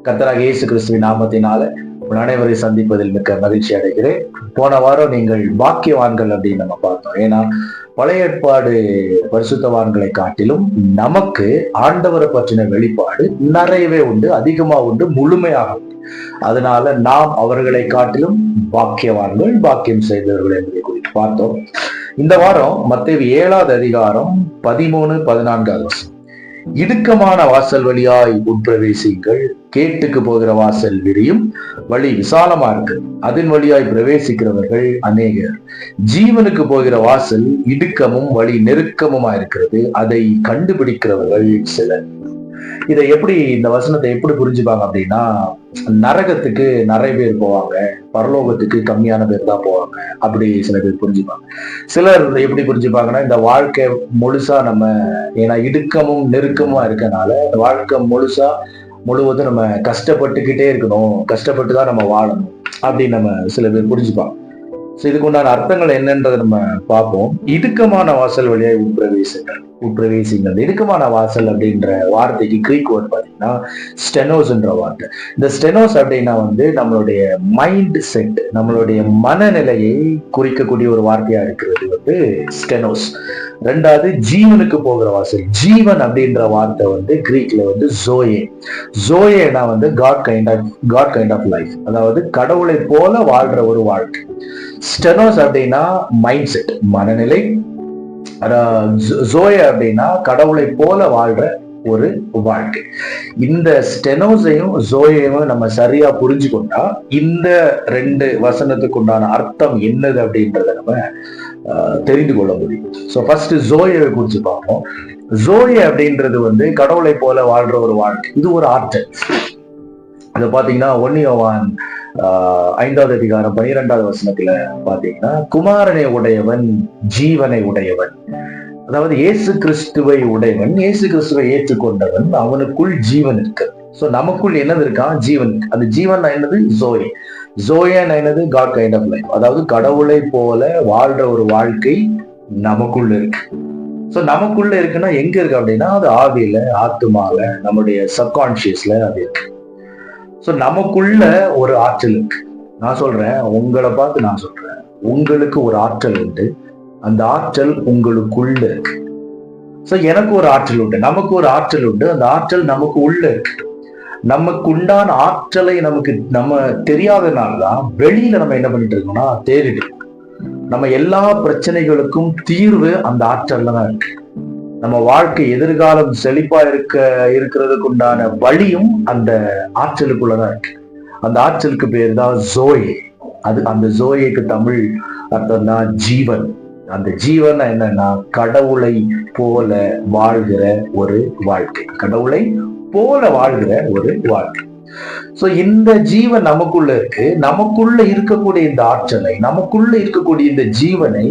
கர்த்தராகிய இயேசு கிறிஸ்துவின் நாமத்தினால உங்கள் அனைவரை சந்திப்பதில் மிக்க மகிழ்ச்சி அடைகிறேன். போன வாரம் நீங்கள் பாக்கியவான்கள் அப்படின்னு நம்ம பார்த்தோம். ஏன்னா பழைய ஏற்பாடு பரிசுத்தவான்களை காட்டிலும் நமக்கு ஆண்டவரை பற்றின வெளிப்பாடு நிறையவே உண்டு, அதிகமா உண்டு, முழுமையாக உண்டு. அதனால நாம் அவர்களை காட்டிலும் பாக்கியவான்கள், பாக்கியம் செய்தவர்கள் என்பதை குறித்து பார்த்தோம். இந்த வாரம் மத்தேயு 7வது அதிகாரம் 13, 14 இடுக்கமான வாசல் வழியாய் உட்பிரவேசிங்கள், கேட்டுக்கு போகிற வாசல் விரியும், வழி விசாலமா இருக்கு, அதன் வழியாய் பிரவேசிக்கிறவர்கள் அநேகர். ஜீவனுக்கு போகிற வாசல் இடுக்கமும் வழி நெருக்கமுமா இருக்கிறது, அதை கண்டுபிடிக்கிறவர்கள் சிலர். இதை எப்படி, இந்த வசனத்தை எப்படி புரிஞ்சுப்பாங்க அப்படின்னா, நரகத்துக்கு நிறைய பேர் போவாங்க, பரலோகத்துக்கு கம்மியான பேர் தான் போவாங்க, அப்படி சில பேர் புரிஞ்சுப்பாங்க. சிலர் எப்படி புரிஞ்சுப்பாங்கன்னா, இந்த வாழ்க்கை முழுசா நம்ம, ஏன்னா இடுக்கமும் நெருக்கமா இருக்கனால இந்த வாழ்க்கை முழுவதும் நம்ம கஷ்டப்பட்டுக்கிட்டே இருக்கணும், கஷ்டப்பட்டு தான் நம்ம வாழணும் அப்படின்னு நம்ம சில பேர் புரிஞ்சுப்பாங்க. இதுக்கு உண்டான அர்த்தங்கள் என்னன்றதை நம்ம பார்ப்போம். இடுக்கமான வாசல் வழியாய் உட்பிரவேசிங்கள். இடுக்கமான வாசல் அப்படின்ற வார்த்தைக்கு கிரீக் வேர்ட் பார்த்தீங்கன்னா ஸ்டெனோஸ்ன்ற வார்த்தை. இந்த ஸ்டெனோஸ் அப்படின்னா நம்மளுடைய மைண்ட் செட், நம்மளுடைய மனநிலையை குறிக்கக்கூடிய ஒரு வார்த்தையா இருக்கிறது ஸ்டெனோஸ். ரெண்டாவது, ஜீவனுக்கு போகிற வாசல். ஜீவன் அப்படின்ற வார்த்தை கிரீக்ல ஜோயேனா காட் கைண்ட் ஆஃப் லைஃப், அதாவது கடவுளை போல வாழ்ற ஒரு வாழ்க்கை. ஸ்டெனோஸ் அப்படின்னா மைண்ட் செட், மனநிலை. ஜோயே அப்படின்னா கடவுளை போல வாழ்ற ஒரு வாழ்க்கை. இந்த ஸ்டெனோஸையும் ஜோயையும் நம்ம சரியா புரிஞ்சு கொண்டா இந்த ரெண்டு வசனத்துக்கு உண்டான அர்த்தம் என்னது அப்படின்றத நம்ம தெரிந்து கொள்ள முடியும். ஸோ ஃபர்ஸ்ட் ஜோயை குறிச்சு பார்ப்போம். ஜோயே அப்படின்றது கடவுளை போல வாழ்ற ஒரு வாழ்க்கை. இது ஒரு ஆற்றல். அதை பாத்தீங்கன்னா 1 யோவான் 5வது அதிகாரம் 12வது வசனத்துல பாத்தீங்கன்னா, குமாரனை உடையவன் ஜீவனை உடையவன். அதாவது இயேசு கிறிஸ்துவை உடையவன், இயேசு கிறிஸ்துவை ஏற்றுக்கொண்டவன், அவனுக்குள் ஜீவன் இருக்கு. சோ நமக்குள் என்னது இருக்கான்? ஜீவன். அந்த ஜீவன் என்னது? ஜோயன் என்னது? காட் கைண்ட் ஆஃப் லைஃப், அதாவது கடவுளை போல வாழ்ற ஒரு வாழ்க்கை நமக்குள்ள இருக்கு. சோ நமக்குள்ள இருக்குன்னா எங்க இருக்கு அப்படின்னா, அது ஆவியில, ஆத்துமால, நம்முடைய சப்கான்சியஸ்ல அது இருக்கு. சோ நமக்குள்ள ஒரு ஆற்றல் இருக்கு. நான் சொல்றேன், உங்களை பார்த்து நான் சொல்றேன், உங்களுக்கு ஒரு ஆற்றல் உண்டு. அந்த ஆற்றல் உங்களுக்குள்ள இருக்கு. சோ எனக்கு ஒரு ஆற்றல் உண்டு, நமக்கு ஒரு ஆற்றல் உண்டு. அந்த ஆற்றல் நமக்கு உள்ள இருக்கு. நமக்கு உண்டான ஆற்றலை நம்ம தெரியாதனாலதான் வெளியில நம்ம என்ன பண்ணிட்டு இருக்கோம்னா தேடிட்டு இருக்கோம். நம்ம எல்லா பிரச்சனைகளுக்கும் தீர்வு அந்த ஆற்றல்ல தான் இருக்கு. நம்ம வாழ்க்கை எதிர்காலம் செழிப்பா இருக்கிறதுக்கு உண்டான வழியும் அந்த ஆற்றலுக்குள்ளதான் இருக்கு. அந்த ஆற்றலுக்கு பேர் தான் ஜோயே. அந்த ஜோயேக்கு தமிழ் அர்த்தம் தான் ஜீவன். அந்த ஜீவன் என்னன்னா கடவுளை போல வாழ்கிற ஒரு வாழ்க்கை, கடவுளை போல வாழ்கிற ஒரு வாழ்க்கை. சோ இந்த ஜீவன் நமக்குள்ள இருக்கு. நமக்குள்ள இருக்கக்கூடிய இந்த ஆற்றலை, நமக்குள்ள இருக்கக்கூடிய இந்த ஜீவனை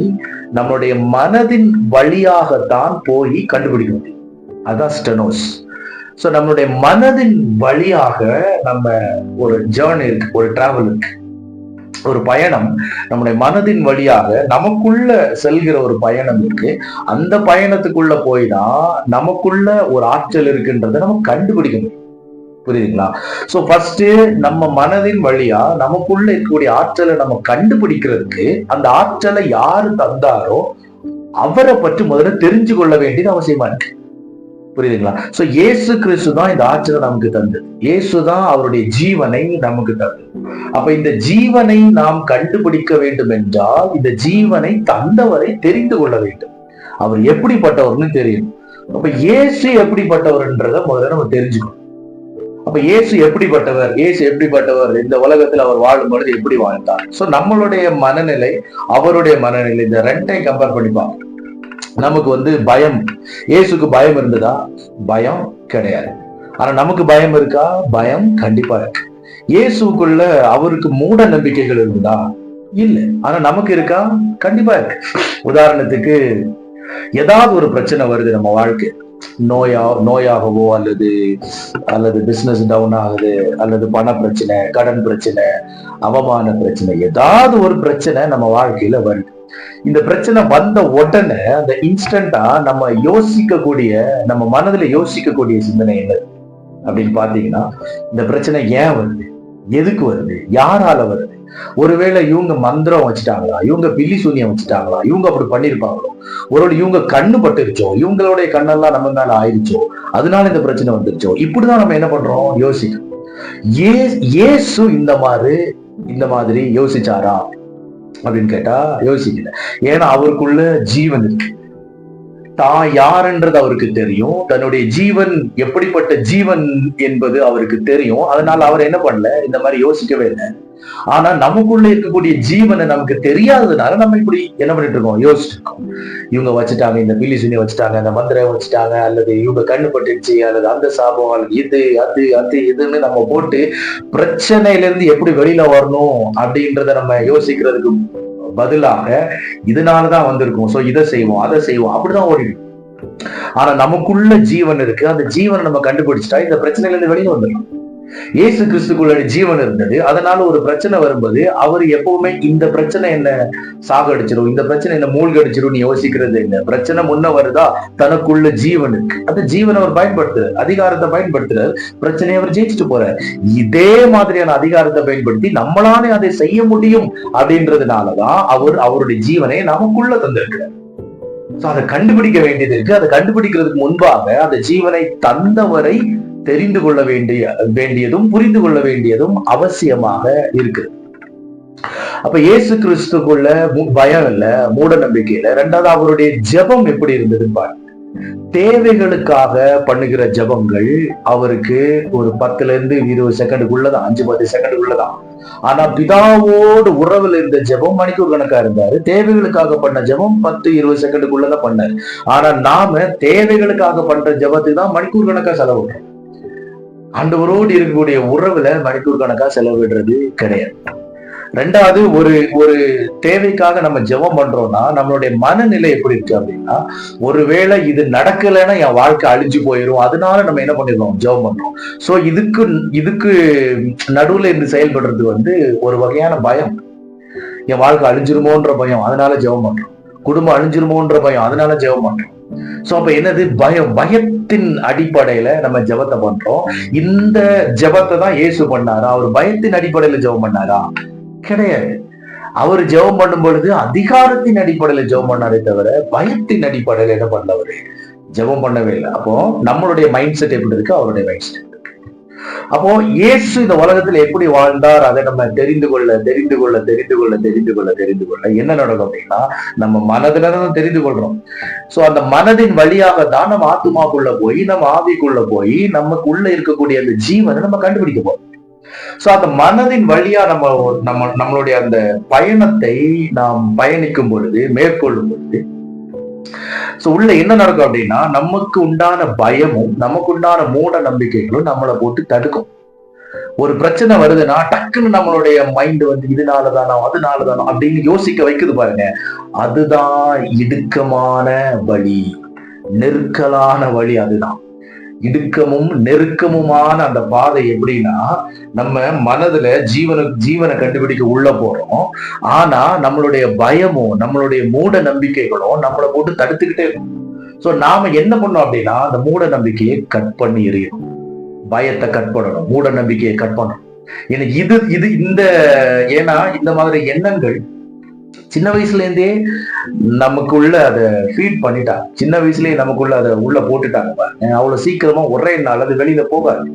நம்மளுடைய மனதின் வழியாகத்தான் போய் கண்டுபிடிக்க முடியும். அதான் ஸ்டெனோஸ். சோ நம்மளுடைய மனதின் வழியாக நம்ம ஒரு ஜேர்னி இருக்கு, ஒரு டிராவல் இருக்கு, ஒரு பயணம். நம்முடைய மனதின் வழியாக நமக்குள்ள செல்கிற ஒரு பயணம் இருக்கு. அந்த பயணத்துக்குள்ள போய்தான் நமக்குள்ள ஒரு ஆற்றல் இருக்குன்றதை நம்ம கண்டுபிடிக்க முடியும். புரியுதுங்களா? சோ ஃபர்ஸ்ட் நம்ம மனதின் வழியா நமக்குள்ள இருக்கக்கூடிய ஆற்றலை நம்ம கண்டுபிடிக்கிறதுக்கு, அந்த ஆற்றலை யாரு தந்தாரோ அவரை பற்றி முதல்ல தெரிஞ்சு கொள்ள வேண்டியது அவசியமா இருக்கு. புரியுதுங்களா? சோ இயேசு கிறிஸ்து தான் இந்த ஆற்றலை நமக்கு தந்தது. இயேசு தான் அவருடைய ஜீவனை நமக்கு தந்தது. அப்ப இந்த ஜீவனை நாம் கண்டுபிடிக்க வேண்டும் என்றால் இந்த ஜீவனை தந்தவரை தெரிந்து கொள்ள வேண்டும். அவர் எப்படிப்பட்டவர்னு தெரியும். அப்ப இயேசு எப்படிப்பட்டவர்ன்றத முதல்ல நம்ம தெரிஞ்சுக்கணும். அப்ப இயேசு எப்படிப்பட்டவர், இந்த உலகத்தில் அவர் வாழும் பொழுது எப்படி வாழ்ந்தார். சோ நம்மளுடைய மனநிலை, அவருடைய மனநிலை, இந்த ரெண்டையும் கம்பேர் பண்ணிப்பாங்க. நமக்கு பயம், இயேசுக்கு பயம் இருந்ததா? பயம் கிடையாது. ஆனா நமக்கு பயம் இருக்கா? பயம் கண்டிப்பா இருக்கு. இயேசுக்குள்ள அவருக்கு மூட நம்பிக்கைகள் இருந்ததா? இல்ல. ஆனா நமக்கு இருக்கா? கண்டிப்பா இருக்கு. உதாரணத்துக்கு ஏதாவது ஒரு பிரச்சனை வருது நம்ம வாழ்க்கை, நோயாகவோ அல்லது பிசினஸ் டவுன் ஆகுது, அல்லது பண பிரச்சனை, கடன் பிரச்சனை, அவமான பிரச்சனை, ஏதாவது ஒரு பிரச்சனை நம்ம வாழ்க்கையில வருது. இந்த பிரச்சனை வந்த உடனே அந்த இன்ஸ்டன்டா நம்ம மனதுல யோசிக்கக்கூடிய சிந்தனை என்னது? அப்படின்னு பாத்தீங்கன்னா, இந்த பிரச்சனை ஏன் வருது, எதுக்கு வருது, யாரால வருது? ஒருவேளை இவங்க மந்திரம் வச்சுட்டாங்களா, இவங்க பில்லி சூனியம் வச்சுட்டாங்களா, இவங்க அப்படி பண்ணிருப்பாங்களோ, ஒருவேளை இவங்க கண்ணு பட்டுருச்சோ, இவங்களுடைய கண்ணெல்லாம் நம்ம மேல ஆயிடுச்சோ, அதனால இந்த பிரச்சனை வந்துருச்சோ, இப்படிதான் நம்ம என்ன பண்றோம், யோசிக்கிறோம். இயேசு இந்த மாதிரி யோசிச்சாரா அப்படின்னு கேட்டா யோசிக்கல. ஏன்னா அவருக்குள்ள ஜீவன் இருக்கு, தான் யாருன்றது அவருக்கு தெரியும், தன்னுடைய ஜீவன் எப்படிப்பட்ட ஜீவன் என்பது அவருக்கு தெரியும். அதனால அவர் என்ன பண்ணல, இந்த மாதிரி யோசிக்கவே இல்லை. ஆனா நமக்குள்ள இருக்கக்கூடிய ஜீவனை நமக்கு தெரியாததுனால நம்ம இப்படி என்ன பண்ணிட்டு இருக்கோம், யோசிச்சுட்டு இருக்கோம். இவங்க வச்சுட்டாங்க, இந்த பில்லி சுனி வச்சுட்டாங்க, இந்த மந்திரம் வச்சுட்டாங்க, அல்லது இவங்க கண்ணு பட்டுச்சு, அல்லது அந்த சாபம், அல்லது இது அது அது இதுன்னு நம்ம போட்டு பிரச்சனையில இருந்து எப்படி வெளியில வரணும் அப்படின்றத நம்ம யோசிக்கிறதுக்கு பதிலாக இதனாலதான் வந்திருக்கும், சோ இதை செய்வோம் அதை செய்வோம் அப்படிதான் ஓடிடும். ஆனா நமக்குள்ள ஜீவன் இருக்கு, அந்த ஜீவனை நம்ம கண்டுபிடிச்சிட்டா இந்த பிரச்சனையில இருந்து வெளியே வந்துடலாம். இயேசு கிறிஸ்துக்குள்ள ஜீவன் இருந்தது. அதனால ஒரு பிரச்சனை வரும்போது அவர் எப்பவுமே இந்த பிரச்சனை என்ன சாகடிச்சிடும், இந்த பிரச்சனை என்ன மூழ்கடிச்சிடும் யோசிக்கிறது இல்லை. பிரச்சனை முன்ன வருதா, தனக்குள்ள ஜீவன் இருக்கு, அந்த ஜீவனை அவர் பயன்படுத்துறார், அதிகாரத்தை பயன்படுத்துறார், பிரச்சனையை அவர் ஜெயிச்சுட்டு போறார். இதே மாதிரியான அதிகாரத்தை பயன்படுத்தி நம்மளாலே அதை செய்ய முடியும் அப்படின்றதுனாலதான் அவர் அவருடைய ஜீவனை நமக்குள்ள தந்திருக்கிறார். அதை கண்டுபிடிக்க வேண்டியது இருக்கு. அதை கண்டுபிடிக்கிறதுக்கு முன்பாக அந்த ஜீவனை தந்தவரை தெரிந்து கொள்ள வேண்டியதும் புரிந்து கொள்ள வேண்டியதும் அவசியமாக இருக்கு. அப்ப இயேசு கிறிஸ்துக்குள்ள பயம் இல்ல, மூட நம்பிக்கை இல்ல. ரெண்டாவது அவருடைய ஜெபம் எப்படி இருந்தது பாருங்க. தேவைகளுக்காக பண்ணுகிற ஜெபங்கள் அவருக்கு ஒரு 10-20 செகண்டுக்குள்ளதான், 5-10 செகண்டுக்குள்ளதான். ஆனா பிதாவோடு உறவில் இருந்த ஜெபம் மணிக்கூர் கணக்கா இருந்தாரு. தேவைகளுக்காக பண்ண ஜெபம் 10-20 செகண்டுக்குள்ளதான் பண்ணாரு. ஆனா நாம தேவைகளுக்காக பண்ற ஜெபத்துக்கு தான் மணிக்கூர் கணக்கா செலவிடுறோம். ஆண்டவரோடு இருக்கக்கூடிய உறவுல மணிக்கூர் கணக்கா செலவிடுறது கிடையாது. ரெண்டாவது ஒரு தேவைக்காக நம்ம ஜெபம் பண்றோம்னா நம்மளுடைய மனநிலை எப்படி இருக்கு அப்படின்னா, ஒருவேளை இது நடக்கலைன்னா என் வாழ்க்கை அழிஞ்சு போயிடும், அதனால நம்ம என்ன பண்ணிடுறோம், ஜெபம் பண்றோம். சோ இதுக்கு நடுவுல இருந்து செயல்படுறது ஒரு வகையான பயம். என் வாழ்க்கை அழிஞ்சிருமோன்ற பயம், அதனால ஜெபம் பண்றோம். குடும்பம் அழிஞ்சிருமோன்ற பயம், அதனால ஜெபம் பண்றோம். சோ அப்ப என்னது, பயத்தின் அடிப்படையில நம்ம ஜெபத்தை பண்றோம். இந்த ஜெபத்தை தான் இயேசு பண்ணாரா? அவர் பயத்தின் அடிப்படையில ஜெபம் பண்ணாரா? கிடையாது. அவர் ஜெபம் பண்ணும் பொழுது அதிகாரத்தின் அடிப்படையில ஜெபம் பண்ணாரே தவிர பயத்தின் அடிப்படையில என்ன பண்ணவரு ஜெபம் பண்ணவே இல்லை. அப்போ நம்மளுடைய மைண்ட் செட் எப்படி இருக்கு, அவருடைய மைண்ட் செட். அப்போ இயேசு இந்த உலகத்துல எப்படி வாழ்ந்தார் அதை நம்ம தெரிந்து கொள்ள என்ன நடக்கும் அப்படின்னா, நம்ம மனதுலதான் தெரிந்து கொள்றோம். சோ அந்த மனதின் வழியாக தான் நம்ம ஆத்துமாக்குள்ள போய், நம்ம ஆவிக்குள்ள போய், நமக்குள்ள இருக்கக்கூடிய அந்த ஜீவனை நம்ம கண்டுபிடிக்க போறோம். சோ அந்த மனதின் வழியா நம்மளுடைய அந்த பயணத்தை நாம் பயணிக்கும் பொழுது, மேற்கொள்ளும் பொழுது உள்ள என்ன நடக்கும் அப்படின்னா, நமக்கு உண்டான பயமும் நமக்கு உண்டான மூட நம்பிக்கைகளும் நம்மளை போட்டு தடுக்கும். ஒரு பிரச்சனை வருதுன்னா டக்குன்னு நம்மளுடைய மைண்ட் இதனாலதானோ அதனாலதானோ அப்படின்னு யோசிக்க வைக்குது பாருங்க. அதுதான் இடுக்கமான வழி, நெருக்கலான வழி. அதுதான் இடுக்கமும் நெருக்கமுமான அந்த பாதை. எப்படின்னா, நம்ம மனதுல ஜீவனை கண்டுபிடிக்க உள்ள போறோம். ஆனா நம்மளுடைய பயமும் நம்மளுடைய மூட நம்பிக்கைகளும் நம்மளை போட்டு தடுத்துக்கிட்டே இருக்கும். சோ நாம என்ன பண்ணோம் அப்படின்னா, அந்த மூட நம்பிக்கையை கட் பண்ணி எறியணும், பயத்தை கட் பண்ணணும், மூட நம்பிக்கையை கட் பண்ணணும். ஏன்னா இந்த மாதிரி எண்ணங்கள் சின்ன வயசுல இருந்தே நமக்குள்ள அதை ஃபீட் பண்ணிட்டாங்க. சின்ன வயசுலயே நமக்குள்ள அதை உள்ள போட்டுட்டாங்க பாருங்க. அவ்வளவு சீக்கிரமா ஒரே நாள் அது வெளியில போகாது.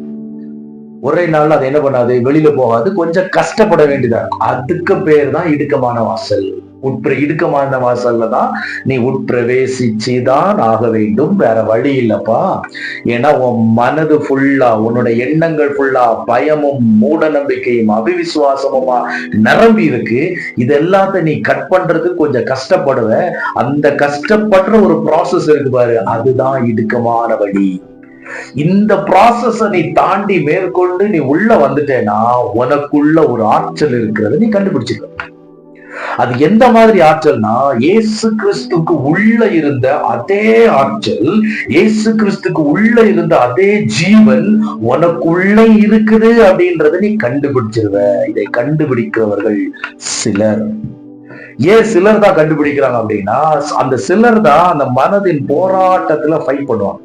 ஒரே நாள் அது என்ன பண்ணாது, வெளியில போகாது. கொஞ்சம் கஷ்டப்பட வேண்டியதா இருக்கும். அதுக்கு பேர் தான் இடுக்கமான வாசல். இடுக்கமான வாசல்ல தான் நீ உட்பிரவேசிச்சுதான் ஆக வேண்டும், வேற வழி இல்லப்பா. ஏன்னா உன் மனது ஃபுல்லா, உன்னோட எண்ணங்கள் ஃபுல்லா பயமும் மூட நம்பிக்கையும் அவிவிசுவாசமுமா நிரம்பி இருக்கு. இது எல்லாத்தையும் நீ கட் பண்றதுக்கு கொஞ்சம் கஷ்டப்படுவ. அந்த கஷ்டப்படுற ஒரு ப்ராசஸ் இருக்கு பாரு, அதுதான் இடுக்கமான வழி. இந்த ப்ராசஸ நீ தாண்டி மேற்கொண்டு நீ உள்ள வந்துட்டேன்னா உனக்குள்ள ஒரு ஆற்றல் இருக்கிறது நீ கண்டுபிடிச்சிருக்க. அது எந்த மாதிரி ஆற்றல்னா, இயேசு கிறிஸ்துக்கு உள்ள இருந்த அதே ஆற்றல், இயேசு கிறிஸ்துக்கு உள்ள இருந்த அதே ஜீவன் உனக்குள்ள இருக்குது அப்படின்றத நீ கண்டுபிடிச்சிருவ. இதை கண்டுபிடிக்கிறவர்கள் சிலர். ஏன் சிலர் தான் கண்டுபிடிக்கிறாங்க அப்படின்னா, அந்த சிலர் தான் அந்த மனதின் போராட்டத்துல ஃபைட் பண்ணுவாங்க.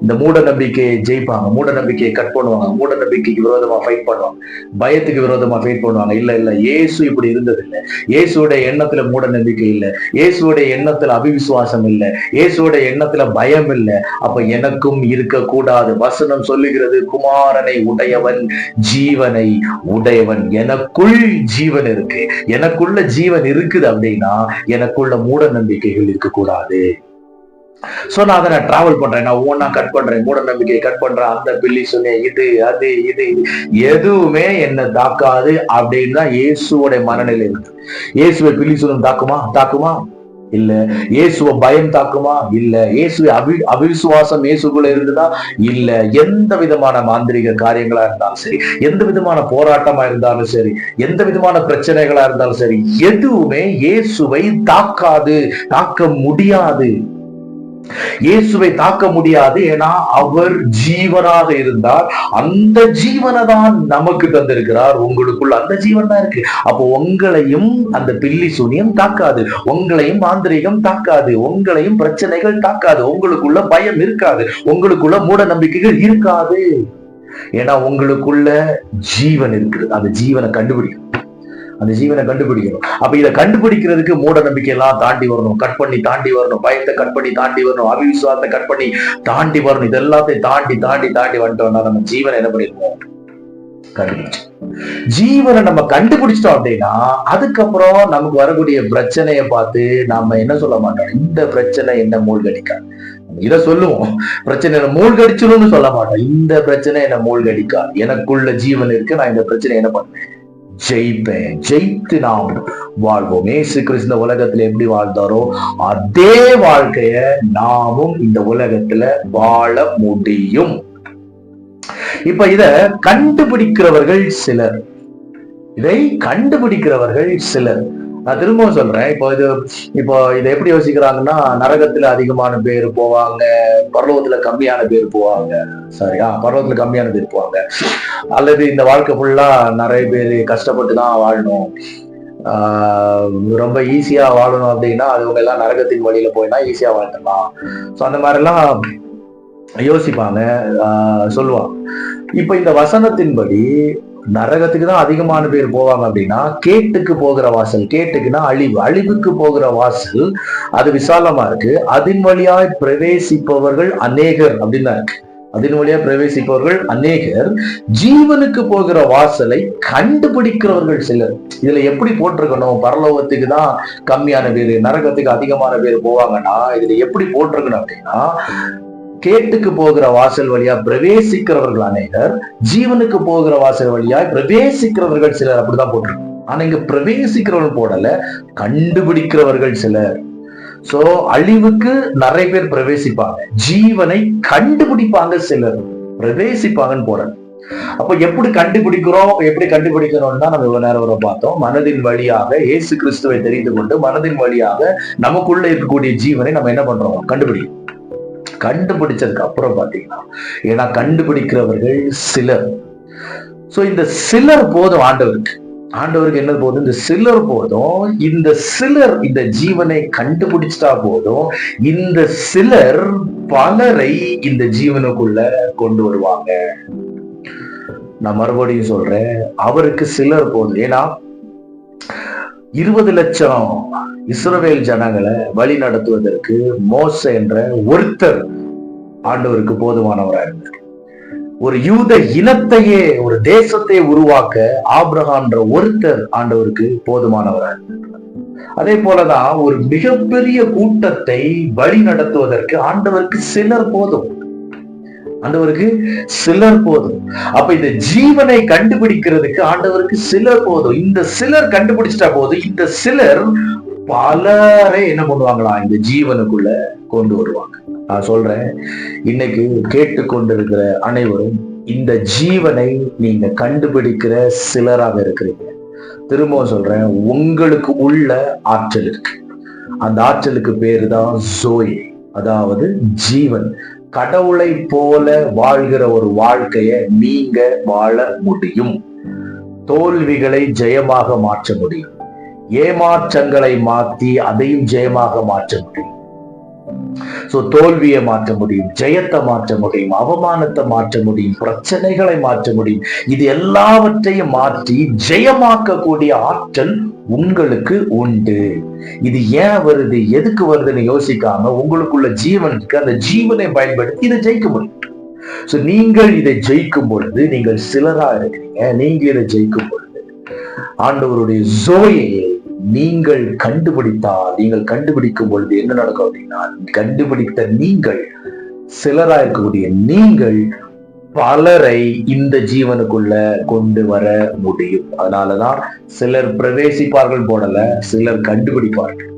இந்த மூட நம்பிக்கையை ஜெயிப்பாங்க, மூட நம்பிக்கையை கட் பண்ணுவாங்க, மூட நம்பிக்கைக்கு விரோதமா ஃபைட் பண்ணுவாங்க, பயத்துக்கு விரோதமா ஃபைட் பண்ணுவாங்க. இல்ல இல்ல, இயேசு இப்படி இருந்தது இல்லை. இயேசுடைய எண்ணத்துல மூட நம்பிக்கை இல்லை, இயேசுடைய எண்ணத்துல அவிவிசுவாசம் இல்லை, இயேசுடைய எண்ணத்துல பயம் இல்லை. அப்ப எனக்கும் இருக்கக்கூடாது. வசனம் சொல்லுகிறது, குமாரனை உடையவன் ஜீவனை உடையவன். எனக்குள் ஜீவன் இருக்கு, எனக்குள்ள ஜீவன் இருக்குது அப்படின்னா எனக்குள்ள மூட நம்பிக்கைகள் இருக்கக்கூடாது. சோ நான் அதை டிராவல் பண்றேன், நான் ஒவ்வொன்னா கட் பண்றேன், மூட நம்பிக்கையை கட் பண்றேன். அந்த பில்லி சொன்னேன், இது அது இது எதுவுமே என்ன தாக்காது அப்படின்னு தான் இயேசுவோட மனநிலை இருக்கு. இயேசுவை பில்லி சொல்லும் தாக்குமா? தாக்குமா? இல்ல. இயேசுவ பயம் தாக்குமா? இல்ல. இயேசுவை அவிசுவாசம் இயேசுக்குள்ள இருந்ததா? இல்ல. எந்த விதமான மாந்திரிக காரியங்களா இருந்தாலும் சரி, எந்த விதமான போராட்டமா இருந்தாலும் சரி, எந்த விதமான பிரச்சனைகளா இருந்தாலும் சரி, எதுவுமே இயேசுவை தாக்காது, தாக்க முடியாது. இயேசுவை தாக்க முடியாது. ஏன்னா அவர் ஜீவனாக இருந்தார். அந்த ஜீவனை தான் நமக்கு தந்திருக்கிறார். உங்களுக்குள்ள அந்த ஜீவன் தான் இருக்கு. அப்போ உங்களையும் அந்த பில்லி சூனியம் தாக்காது, உங்களையும் மாந்திரிகம் தாக்காது, உங்களையும் பிரச்சனைகள் தாக்காது, உங்களுக்குள்ள பயம் இருக்காது, உங்களுக்குள்ள மூட நம்பிக்கைகள் இருக்காது. ஏன்னா உங்களுக்குள்ள ஜீவன் இருக்குது. அந்த ஜீவனை கண்டுபிடிக்கும், அந்த ஜீவனை கண்டுபிடிக்கணும். அப்ப இதை கண்டுபிடிக்கிறதுக்கு மூட நம்பிக்கை எல்லாம் தாண்டி வரணும், கட் பண்ணி தாண்டி வரணும், பயத்தை கட் பண்ணி தாண்டி வரணும், அவிசுவாசத்தை கட் பண்ணி தாண்டி வரணும். இது எல்லாத்தையும் தாண்டி தாண்டி தாண்டி வந்துட்டோம்னா நம்ம ஜீவனை என்ன பண்ணிருக்கோம்? கண்டுபிடிச்சோம். ஜீவனை நம்ம கண்டுபிடிச்சிட்டோம் அப்படின்னா அதுக்கப்புறம் நமக்கு வரக்கூடிய பிரச்சனையை பார்த்து நாம என்ன சொல்ல மாட்டோம், இந்த பிரச்சனை என்ன மூழ்கடிக்காது. இத சொல்லுவோம், பிரச்சனை மூழ்கடிச்சிடும்னு சொல்ல மாட்டோம். இந்த பிரச்சனை என்ன மூழ்கடிக்காது, எனக்குள்ள ஜீவன் இருக்கு, நான் இந்த பிரச்சனை என்ன பண்ணுவேன்? ஜெயிப்பேன். ஜெயித்து நாம் வாழ்வோம். இயேசு கிறிஸ்து உலகத்துல எப்படி வாழ்ந்தாரோ அதே வாழ்க்கைய நாமும் இந்த உலகத்துல வாழ முடியும். இப்ப இத கண்டுபிடிக்கிறவர்கள் சிலர், இதை கண்டுபிடிக்கிறவர்கள் சிலர். நான் திரும்பவும் சொல்றேன், இப்போ இதை எப்படி யோசிக்கிறாங்கன்னா, நரகத்துல அதிகமான பேர் போவாங்க, பரலோகத்துல கம்மியான பேர் போவாங்க. சரியா? பரலோகத்துல கம்மியான பேர் போவாங்க. அல்லது இந்த வாழ்க்கை ஃபுல்லா நிறைய பேர் கஷ்டப்பட்டு தான் வாழணும், ரொம்ப ஈஸியா வாழணும் அப்படின்னா அதுவங்க எல்லாம் நரகத்தின் வழியில போயினா ஈஸியா வாழ்ந்துடலாம். ஸோ அந்த மாதிரி எல்லாம் யோசிப்பாங்க, சொல்லுவாங்க. இப்ப இந்த வசனத்தின்படி நரகத்துக்கு தான் அதிகமான பேர் போவாங்க அப்படின்னா, கேட்டுக்கு போகிற வாசல், கேட்டுக்குன்னா அழிவு, அழிவுக்கு போகிற வாசல் அது விசாலமா இருக்கு, அதன் வழியாய் பிரவேசிப்பவர்கள் அநேகர் அப்படின்னு இருக்கு. அதன் வழியா பிரவேசிப்பவர்கள் அநேகர், ஜீவனுக்கு போகிற வாசலை கண்டுபிடிக்கிறவர்கள் சிலர். இதுல எப்படி போட்டிருக்கணும்? பரலோகத்துக்கு தான் கம்மியான பேரு, நரகத்துக்கு அதிகமான பேர் போவாங்கன்னா இதுல எப்படி போட்டிருக்கணும் அப்படின்னா, கேட்டுக்கு போகிற வாசல் வழியா பிரவேசிக்கிறவர்கள் அநேகர், ஜீவனுக்கு போகிற வாசல் வழியா பிரவேசிக்கிறவர்கள் சிலர், அப்படிதான் போட்டிருக்கு. ஆனா இங்க பிரவேசிக்கிறவர்கள் போடல, கண்டுபிடிக்கிறவர்கள் சிலர். சோ அழிவுக்கு நிறைய பேர் பிரவேசிப்பாங்க, ஜீவனை கண்டுபிடிப்பாங்க சிலர், பிரவேசிப்பாங்கன்னு போடல. அப்ப எப்படி கண்டுபிடிக்கிறோம், எப்படி கண்டுபிடிக்கணும்னு தான் நம்ம இவ்வளவு நேரம் வரை பார்த்தோம். மனதின் வழியாக இயேசு கிறிஸ்துவை தெரிந்து கொண்டு மனதின் வழியாக நமக்குள்ள இருக்கக்கூடிய ஜீவனை நம்ம என்ன பண்றோம்? கண்டுபிடிக்கும். கண்டுபிடிச்சதுக்கு அப்புறம் பாத்தீங்கன்னா, ஏன்னா கண்டுபிடிக்கிறவர்கள் சிலர். சோ இந்த சிலர் போதும் ஆண்டவருக்கு. ஆண்டவருக்கு என்ன போதும்? இந்த சிலர் போதும். இந்த சிலர் இந்த ஜீவனை கண்டுபிடிச்சிட்டா போதும். இந்த சிலர் பலரை இந்த ஜீவனுக்குள்ள கொண்டு வருவாங்க. நான் மறுபடியும் சொல்றேன், அவருக்கு சிலர் போதும். ஏன்னா 20 லட்சம் இஸ்ரவேல் ஜனங்களை வழி நடத்துவதற்கு மோசே என்ற ஒருத்தர் ஆண்டவருக்கு போதுமானவராக இருந்தார். ஒரு யூத இனத்தையே, ஒரு தேசத்தை உருவாக்க ஆபிரகாம்ன்ற ஒருத்தர் ஆண்டவருக்கு போதுமானவராக இருந்தார். அதே போலதான் ஒரு மிகப்பெரிய கூட்டத்தை வழி நடத்துவதற்கு ஆண்டவருக்கு சிலர் போதும். ஆண்டவருக்கு சிலர் போதும். அப்ப இந்த ஜீவனை கண்டுபிடிக்கிறதுக்கு ஆண்டவருக்கு சிலர் போதும். இந்த சிலர் கண்டுபிடிச்சிட்டா போதும். இந்த சிலர் பலரை என்ன பண்ணுவாங்களா? இந்த ஜீவனுக்குள்ள கொண்டு வருவாங்க. நான் சொல்றேன், இன்னைக்கு கேட்டுக்கொண்டிருக்கிற அனைவரும் இந்த ஜீவனை நீங்க கண்டுபிடிக்கிற சிலராக இருக்கிறீங்க. திரும்பவும் சொல்றேன், உங்களுக்கு உள்ள ஆற்றல் இருக்கு. அந்த ஆற்றலுக்கு பேரு தான் ஜோயே, அதாவது ஜீவன். கடவுளை போல வாழ்கிற ஒரு வாழ்க்கைய நீங்க வாழ முடியும். தோல்விகளை ஜெயமாக மாற்ற முடியும். ஏமாற்றங்களை மாற்றி அதையும் ஜெயமாக மாற்ற முடியும். சோ தோல்வியை மாற்ற முடியும், ஜெயத்தை மாற்ற முடியும், அவமானத்தை மாற்ற முடியும், பிரச்சனைகளை மாற்ற முடியும். இது எல்லாவற்றையும் மாற்றி ஜெயமாக்கக்கூடிய ஆற்றல் உங்களுக்கு உண்டு. இது ஏன் வருது, எதுக்கு வருதுன்னு யோசிக்காம உங்களுக்குள்ள ஜீவன் இருக்கு, அந்த ஜீவனை பயன்படுத்தி இதை ஜெயிக்க முடியும். சோ நீங்கள் இதை ஜெயிக்கும் பொழுது, நீங்கள் சிலரா இருக்கிறீங்க, நீங்க இதை ஜெயிக்கும் பொழுது ஆண்டவருடைய ஜோயையை நீங்கள் கண்டுபிடித்தால், நீங்கள் கண்டுபிடிக்கும் பொழுது என்ன நடக்கும் அப்படின்னா, கண்டுபிடித்த நீங்கள், சிலரா இருக்கக்கூடிய நீங்கள் பலரை இந்த ஜீவனுக்குள்ள கொண்டு வர முடியும். அதனாலதான் சிலர் பிரவேசிப்பார்கள் போடல, சிலர் கண்டுபிடிப்பார்கள்.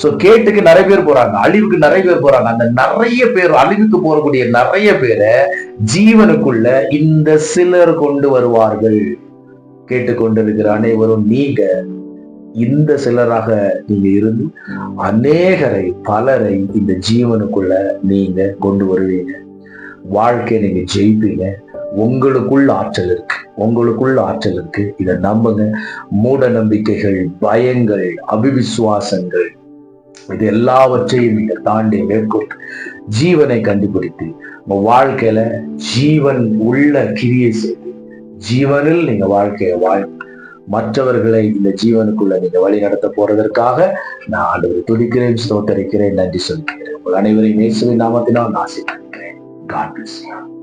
சோ கேட்டுக்கு நிறைய பேர் போறாங்க, அழிவுக்கு நிறைய பேர் போறாங்க. அந்த நிறைய பேர், அழிவுக்கு போறக்கூடிய நிறைய பேரை ஜீவனுக்குள்ள இந்த சிலர் கொண்டு வருவார்கள். கேட்டுக்கொண்டிருக்கிற அனைவரும் நீங்க இந்த சிலராக நீங்க இருந்து அநேகரை, பலரை இந்த ஜீவனுக்குள்ள நீங்க கொண்டு வருவீங்க. வாழ்க்கையை நீங்க ஜெயிப்பீங்க. உங்களுக்குள்ள ஆற்றல் இருக்கு, உங்களுக்குள்ள ஆற்றல் இருக்கு. இதை நம்புங்க. மூட நம்பிக்கைகள், பயங்கள், அபிவிசுவாசங்கள், இது எல்லாவற்றையும் நீங்க தாண்டி மேற்கொண்டு ஜீவனை கண்டுபிடித்து உங்க வாழ்க்கையில ஜீவன் உள்ள கிரியை செய்து ஜீவனில் நீங்க வாழ்க்கையை வாழ் மற்றவர்களை இந்த ஜீவனுக்குள்ள நீங்க வழி நடத்த போறதற்காக நான் ஆண்டவரை துதிக்கிறேன், ஸ்தோத்தரிக்கிறேன், நன்றி சொல்கிறேன். உங்கள் அனைவரையும் இயேசுவின் நாமத்தினால் ஆசீர்வதிக்கிறேன். God bless you.